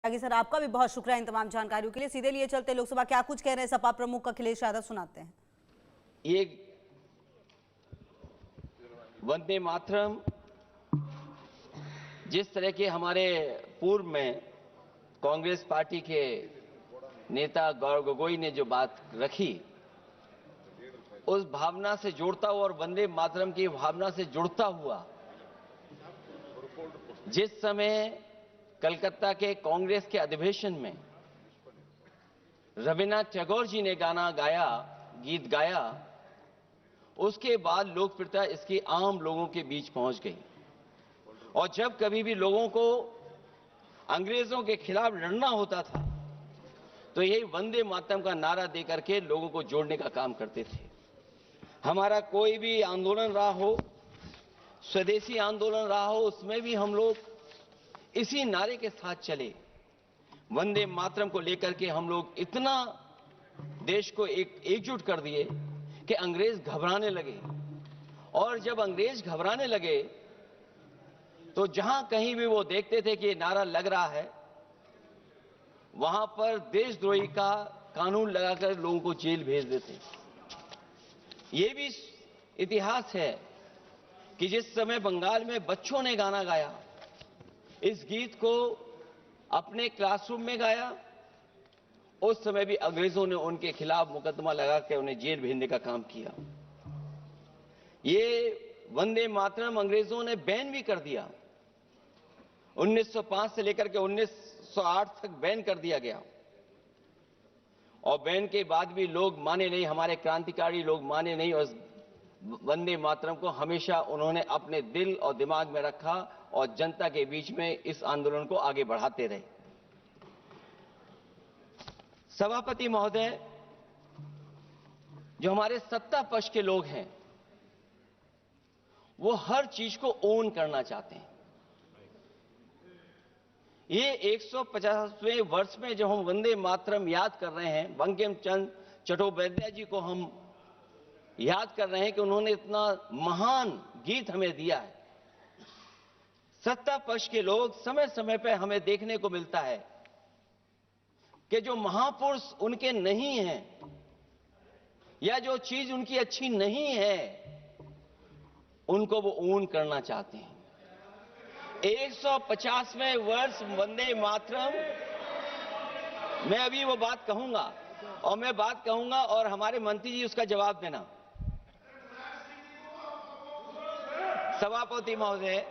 आगे सर आपका भी बहुत शुक्रिया इन तमाम जानकारियों के लिए। सीधे लिए चलते लोकसभा क्या कुछ कह रहे हैं सपा प्रमुख अखिलेश यादव, सुनाते हैं। ये वंदे मातरम जिस तरह के हमारे पूर्व में कांग्रेस पार्टी के नेता गौरव गोगोई ने जो बात रखी, उस भावना से जुड़ता हुआ और वंदे मातरम की भावना से जुड़ता हुआ जिस समय कलकत्ता के कांग्रेस के अधिवेशन में रविन्द्रनाथ टैगोर जी ने गाना गाया, गीत गाया, उसके बाद लोकप्रियता इसकी आम लोगों के बीच पहुंच गई। और जब कभी भी लोगों को अंग्रेजों के खिलाफ लड़ना होता था तो यही वंदे मातरम का नारा देकर के लोगों को जोड़ने का काम करते थे। हमारा कोई भी आंदोलन रहा हो, स्वदेशी आंदोलन रहा हो, उसमें भी हम लोग इसी नारे के साथ चले। वंदे मातरम को लेकर के हम लोग इतना देश को एकजुट कर दिए कि अंग्रेज घबराने लगे। और जब अंग्रेज घबराने लगे तो जहां कहीं भी वो देखते थे कि ये नारा लग रहा है, वहां पर देशद्रोही का कानून लगाकर लोगों को जेल भेज देते। ये भी इतिहास है कि जिस समय बंगाल में बच्चों ने गाना गाया, इस गीत को अपने क्लासरूम में गाया, उस समय भी अंग्रेजों ने उनके खिलाफ मुकदमा लगाकर उन्हें जेल भेजने का काम किया। ये वंदे मातरम अंग्रेजों ने बैन भी कर दिया। 1905 से लेकर के 1908 तक बैन कर दिया गया। और बैन के बाद भी लोग माने नहीं, हमारे क्रांतिकारी लोग माने नहीं, और वंदे मातरम को हमेशा उन्होंने अपने दिल और दिमाग में रखा और जनता के बीच में इस आंदोलन को आगे बढ़ाते रहे। सभापति महोदय, जो हमारे सत्ता पक्ष के लोग हैं वो हर चीज को ओन करना चाहते हैं। ये 150वें वर्ष में जब हम वंदे मातरम याद कर रहे हैं, बंकिम चंद्र चट्टोपाध्याय जी को हम याद कर रहे हैं कि उन्होंने इतना महान गीत हमें दिया है। सत्ता पक्ष के लोग समय समय पर हमें देखने को मिलता है कि जो महापुरुष उनके नहीं हैं या जो चीज उनकी अच्छी नहीं है, उनको वो ओन करना चाहते हैं। 150वें वर्ष वंदे मातरम, मैं अभी वो बात कहूंगा और मैं बात कहूंगा और हमारे मंत्री जी उसका जवाब देना। सभापति महोदय,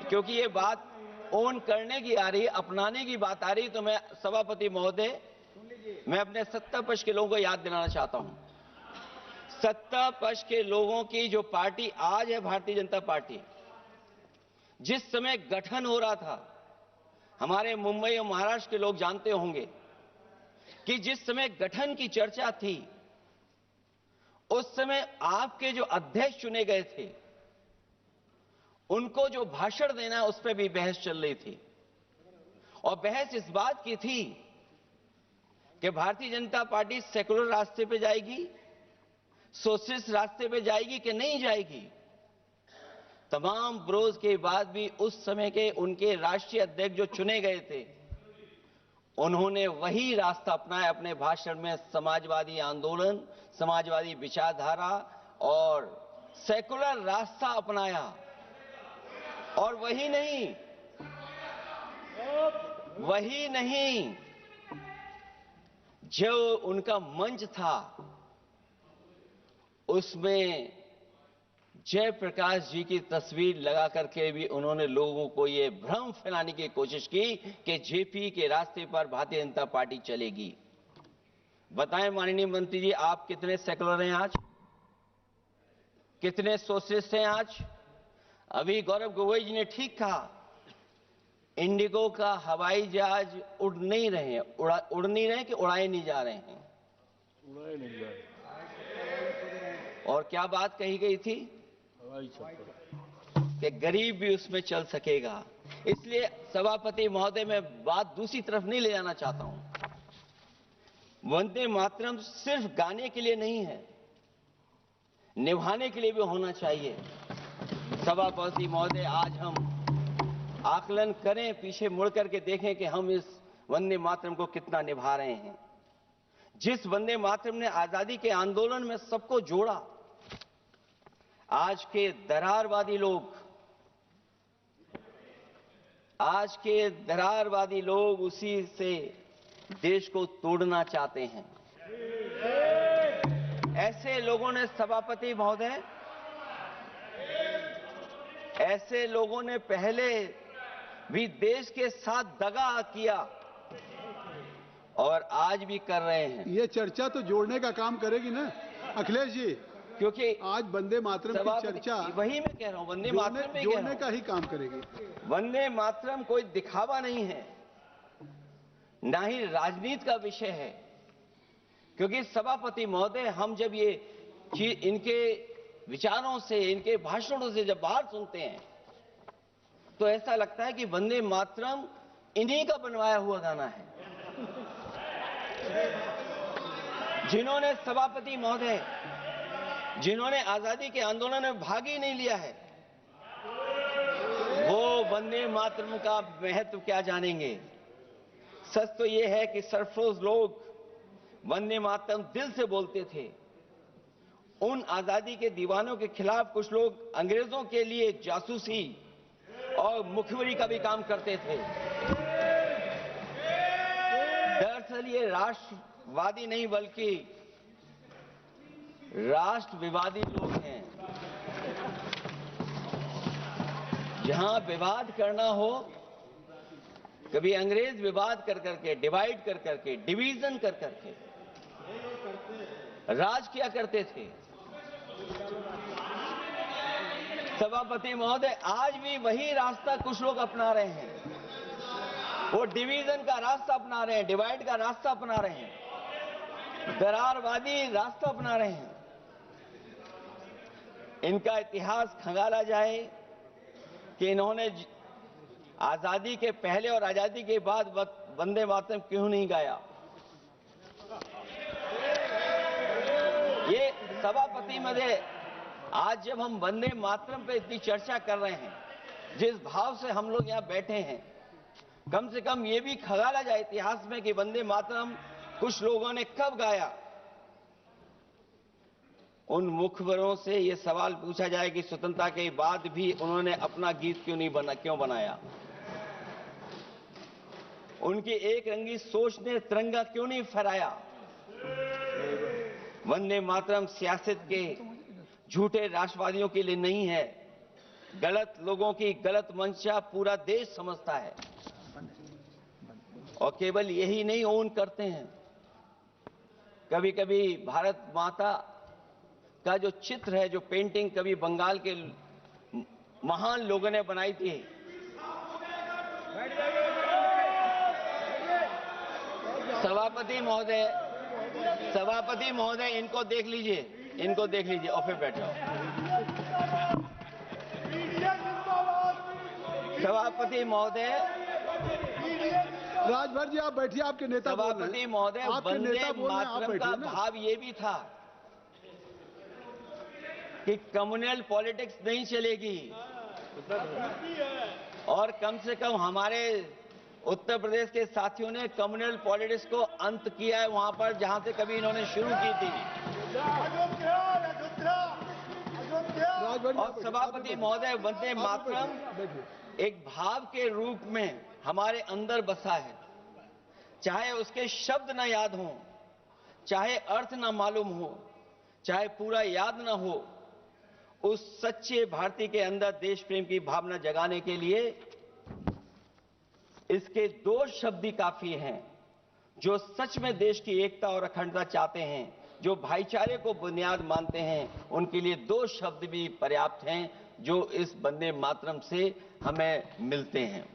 क्योंकि ये बात ओन करने की आ रही, अपनाने की बात आ रही, तो मैं सभापति महोदय, मैं अपने सत्ता पक्ष के लोगों को याद दिलाना चाहता हूं। सत्ता पक्ष के लोगों की जो पार्टी आज है, भारतीय जनता पार्टी, जिस समय गठन हो रहा था, हमारे मुंबई और महाराष्ट्र के लोग जानते होंगे कि जिस समय गठन की चर्चा थी, उस समय आपके जो अध्यक्ष चुने गए थे, उनको जो भाषण देना है उस पर भी बहस चल रही थी। और बहस इस बात की थी कि भारतीय जनता पार्टी सेकुलर रास्ते पे जाएगी, सोशलिस्ट रास्ते पे जाएगी कि नहीं जाएगी। तमाम विरोध के बाद भी उस समय के उनके राष्ट्रीय अध्यक्ष जो चुने गए थे, उन्होंने वही रास्ता अपनाया अपने भाषण में। समाजवादी आंदोलन, समाजवादी विचारधारा और सेकुलर रास्ता अपनाया। और वही नहीं, जो उनका मंच था उसमें जयप्रकाश जी की तस्वीर लगा करके भी उन्होंने लोगों को ये भ्रम फैलाने की कोशिश की कि जेपी के रास्ते पर भारतीय जनता पार्टी चलेगी। बताएं माननीय मंत्री जी, आप कितने सेकुलर हैं आज, कितने सोशलिस्ट हैं आज? अभी गौरव गोगोई जी ने ठीक कहा, इंडिगो का हवाई जहाज उड़ नहीं रहे हैं, उड़ नहीं रहे कि उड़ाए नहीं जा रहे हैं? उड़ाए नहीं जा रहे। और क्या बात कही गई थी कि गरीब भी उसमें चल सकेगा। इसलिए सभापति महोदय, मैं बात दूसरी तरफ नहीं ले जाना चाहता हूं। वंदे मातरम सिर्फ गाने के लिए नहीं है, निभाने के लिए भी होना चाहिए। सभापति महोदय, आज हम आकलन करें, पीछे मुड़ करके देखें कि हम इस वंदे मातरम को कितना निभा रहे हैं। जिस वंदे मातरम ने आजादी के आंदोलन में सबको जोड़ा, आज के दरारवादी लोग उसी से देश को तोड़ना चाहते हैं। ऐसे लोगों ने सभापति महोदय, ऐसे लोगों ने पहले भी देश के साथ दगा किया और आज भी कर रहे हैं। ये चर्चा तो जोड़ने का काम करेगी ना अखिलेश जी, क्योंकि आज वंदे मातरम की चर्चा वही मैं कह रहा हूं, वंदे मातरम में जोड़ने का ही काम करेगी। वंदे मातरम कोई दिखावा नहीं है, ना ही राजनीति का विषय है। क्योंकि सभापति महोदय, हम जब ये इनके विचारों से, इनके भाषणों से जब बाहर सुनते हैं तो ऐसा लगता है कि वंदे मातरम इन्हीं का बनवाया हुआ गाना है। जिन्होंने सभापति महोदय, जिन्होंने आजादी के आंदोलन में भाग ही नहीं लिया है, वो वंदे मातरम का महत्व क्या जानेंगे। सच तो ये है कि सरफरोश लोग वंदे मातरम दिल से बोलते थे। उन आजादी के दीवानों के खिलाफ कुछ लोग अंग्रेजों के लिए जासूसी और मुखबिरी का भी काम करते थे। दरअसल ये राष्ट्रवादी नहीं बल्कि राष्ट्र विवादी लोग हैं। जहां विवाद करना हो, कभी अंग्रेज विवाद कर करके, डिवाइड कर करके, डिवीजन कर करके राज किया करते थे। सभापति महोदय, आज भी वही रास्ता कुछ लोग अपना रहे हैं। वो डिवीजन का रास्ता अपना रहे हैं, डिवाइड का रास्ता अपना रहे हैं, दरारवादी रास्ता अपना रहे हैं। इनका इतिहास खंगाला जाए कि इन्होंने आजादी के पहले और आजादी के बाद वंदे मातरम क्यों नहीं गाया। ये सभापति महोदय, आज जब हम वंदे मातरम पे इतनी चर्चा कर रहे हैं, जिस भाव से हम लोग यहां बैठे हैं, कम से कम ये भी खंगाला जाए इतिहास में कि वंदे मातरम कुछ लोगों ने कब गाया। उन मुखबरों से ये सवाल पूछा जाए कि स्वतंत्रता के बाद भी उन्होंने अपना गीत क्यों बनाया। उनकी एक रंगी सोच ने तिरंगा क्यों नहीं फहराया। वंदे मातरम सियासत के झूठे राष्ट्रवादियों के लिए नहीं है। गलत लोगों की गलत मंशा पूरा देश समझता है और केवल यही नहीं ओन करते हैं। कभी कभी भारत माता का जो चित्र है, जो पेंटिंग कभी बंगाल के महान लोगों ने बनाई थी, सभापति महोदय इनको देख लीजिए और फिर बैठ जाओ। सभापति महोदय, राजभर जी आप बैठिए, आपके नेता बोल रहे हैं। सभापति महोदय, वंदे मातरम का भाव ये भी था कि कम्युनल पॉलिटिक्स नहीं चलेगी और कम से कम हमारे उत्तर प्रदेश के साथियों ने कम्युनल पॉलिटिक्स को अंत किया है वहां पर जहां से कभी इन्होंने शुरू की थी। और सभापति महोदय, वंदे मातरम एक भाव के रूप में हमारे अंदर बसा है। चाहे उसके शब्द न याद हों, चाहे अर्थ न मालूम हो, चाहे पूरा याद न हो, उस सच्चे भारतीय के अंदर देश प्रेम की भावना जगाने के लिए इसके दो शब्द ही काफी हैं। जो सच में देश की एकता और अखंडता चाहते हैं, जो भाईचारे को बुनियाद मानते हैं, उनके लिए दो शब्द भी पर्याप्त हैं जो इस वंदे मातरम से हमें मिलते हैं।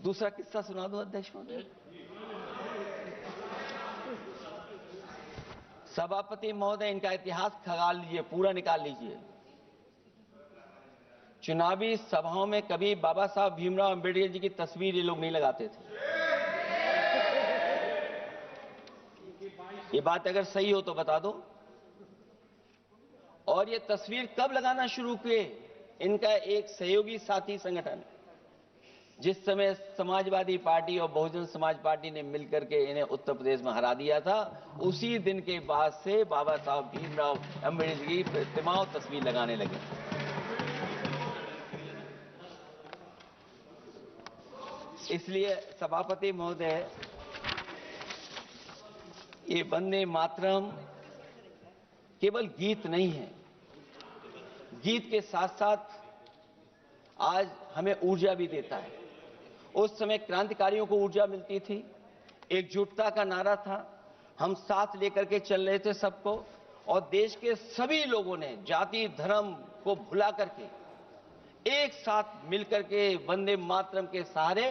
दूसरा किस्सा सुना दो अध्यक्ष महोदय। सभापति महोदय, इनका इतिहास खंगाल लीजिए, पूरा निकाल लीजिए। चुनावी सभाओं में कभी बाबा साहब भीमराव अंबेडकर जी की तस्वीर ये लोग नहीं लगाते थे। ये बात अगर सही हो तो बता दो। और ये तस्वीर कब लगाना शुरू किए? इनका एक सहयोगी साथी संगठन, जिस समय समाजवादी पार्टी और बहुजन समाज पार्टी ने मिलकर के इन्हें उत्तर प्रदेश में हरा दिया था, उसी दिन के बाद से बाबा साहब भीमराव अम्बेडकर की प्रतिमा और तस्वीर लगाने लगे। इसलिए सभापति महोदय, ये वंदे मातरम केवल गीत नहीं है, गीत के साथ साथ आज हमें ऊर्जा भी देता है। उस समय क्रांतिकारियों को ऊर्जा मिलती थी, एकजुटता का नारा था, हम साथ लेकर के चल रहे थे सबको, और देश के सभी लोगों ने जाति धर्म को भुला करके एक साथ मिलकर के वंदे मातरम के सहारे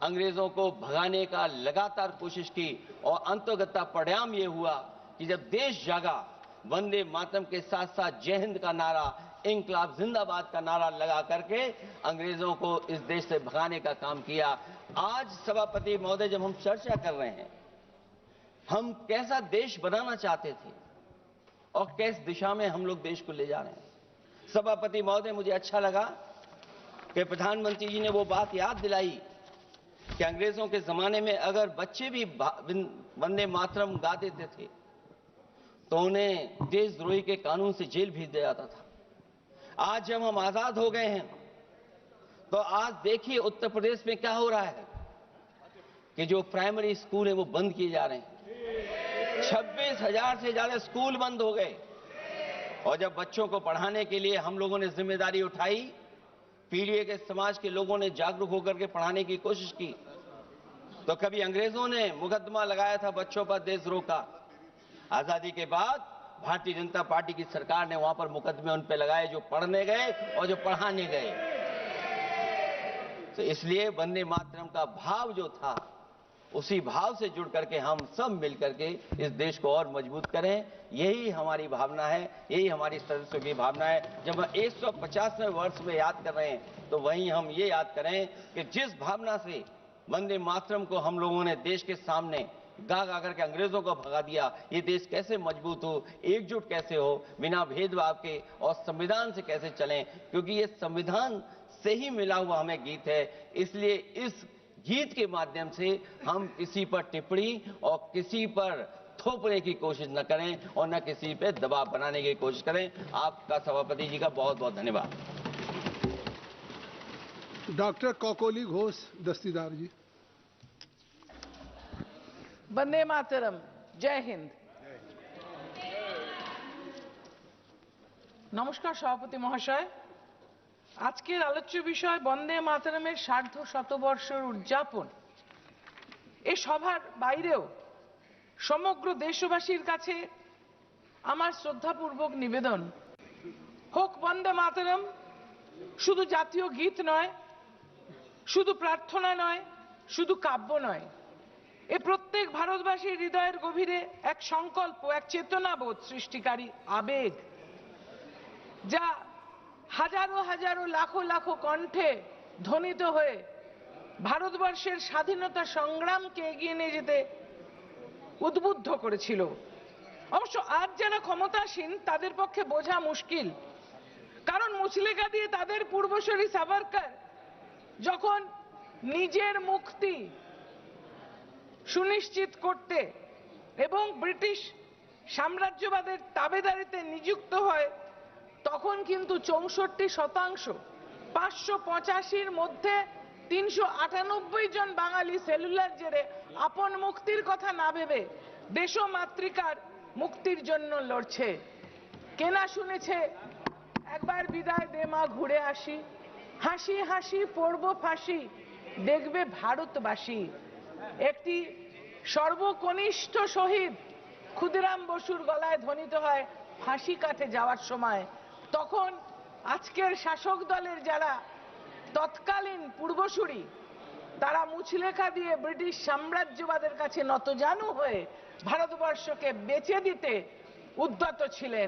अंग्रेजों को भगाने का लगातार कोशिश की, और अंततः परिणाम ये हुआ कि जब देश जागा, वंदे मातरम के साथ साथ जय हिंद का नारा, इंकलाब जिंदाबाद का नारा लगा करके अंग्रेजों को इस देश से भगाने का काम किया। आज सभापति महोदय, जब हम चर्चा कर रहे हैं, हम कैसा देश बनाना चाहते थे और किस दिशा में हम लोग देश को ले जा रहे हैं। सभापति महोदय, मुझे अच्छा लगा कि प्रधानमंत्री जी ने वो बात याद दिलाई कि अंग्रेजों के जमाने में अगर बच्चे भी वंदे मातरम गा देते थे तो उन्हें देशद्रोही के कानून से जेल भेज दिया जाता था। आज जब हम आजाद हो गए हैं, तो आज देखिए उत्तर प्रदेश में क्या हो रहा है कि जो प्राइमरी स्कूल है वो बंद किए जा रहे हैं। 26,000 से ज्यादा स्कूल बंद हो गए। और जब बच्चों को पढ़ाने के लिए हम लोगों ने जिम्मेदारी उठाई, पीढ़ी के समाज के लोगों ने जागरूक होकर के पढ़ाने की कोशिश की, तो कभी अंग्रेजों ने मुकदमा लगाया था बच्चों पर देशद्रोह का। आजादी के बाद भारतीय जनता पार्टी की सरकार ने वहां पर मुकदमे उन पे लगाए जो पढ़ने गए और जो पढ़ाने गए। तो इसलिए वंदे मातरम का भाव जो था, उसी भाव से जुड़ करके हम सब मिलकर के इस देश को और मजबूत करें। यही हमारी भावना है, यही हमारी सदस्यों की भावना है। जब हम 150वें वर्ष में याद कर रहे हैं, तो वहीं हम ये याद करें कि जिस भावना से वंदे मातरम को हम लोगों ने देश के सामने गा गा करके अंग्रेजों को भगा दिया, ये देश कैसे मजबूत हो, एकजुट कैसे हो, बिना भेदभाव के, और संविधान से कैसे चलें, क्योंकि ये संविधान से ही मिला हुआ हमें गीत है। इसलिए इस गीत के माध्यम से हम किसी पर टिप्पणी और किसी पर थोपने की कोशिश न करें और न किसी पे दबाव बनाने की कोशिश करें। आपका सभापति जी का बहुत बहुत धन्यवाद। डॉक्टर कौकोली घोष दस्तीदार जी। वंदे मातरम, जय हिंद। নমস্কার সভাপতি মহাশয়, আজকের আলোচ্য বিষয় বন্দে মাতরমের সার্ধ শতবর্ষের উদযাপন। এই সভার বাইরেও সমগ্র দেশবাসীর কাছে আমার শ্রদ্ধাপূর্বক নিবেদন, হোক বন্দে মাতরম শুধু জাতীয় গীত নয়, শুধু প্রার্থনা নয়, শুধু কাব্য নয়, এ প্রত্যেক ভারতবাসীর হৃদয়ের গভীরে এক সংকল্প, এক চেতনাবোধ সৃষ্টিকারী আবেগ, যা হাজারো হাজারো লাখো লাখো কণ্ঠে ধ্বনিত হয়ে ভারতবর্ষের স্বাধীনতা সংগ্রামকে এগিয়ে নিয়ে যেতে উদ্বুদ্ধ করেছিল। অবশ্য আজ যারা ক্ষমতাসীন তাদের পক্ষে বোঝা মুশকিল, কারণ মুচলেকা দিয়ে তাদের পূর্বসূরি সাভারকর যখন নিজের মুক্তি সুনিশ্চিত করতে এবং ব্রিটিশ সাম্রাজ্যবাদের তাবেদারিতে নিযুক্ত হয়, তখন কিন্তু 64% 585-র মধ্যে 398 জন বাঙালি সেলুলার জেরে আপন মুক্তির কথা না ভেবে দেশমাতৃকার মুক্তির জন্য লড়ছে। কেনা শুনেছে একবার বিদায় দে মা ঘুরে আসি, হাসি হাসি পড়ব ফাঁসি দেখবে ভারতবাসী। একটি সর্বকনিষ্ঠ শহীদ ক্ষুদিরাম বসুর গলায় ধ্বনিত হয় ফাঁসি কাটে যাওয়ার সময়। তখন আজকের শাসক দলের যারা তৎকালীন পূর্বসূরি, তারা মুচলেখা দিয়ে ব্রিটিশ সাম্রাজ্যবাদের কাছে নতজানু হয়ে ভারতবর্ষকে বেচে দিতে উদ্যত ছিলেন।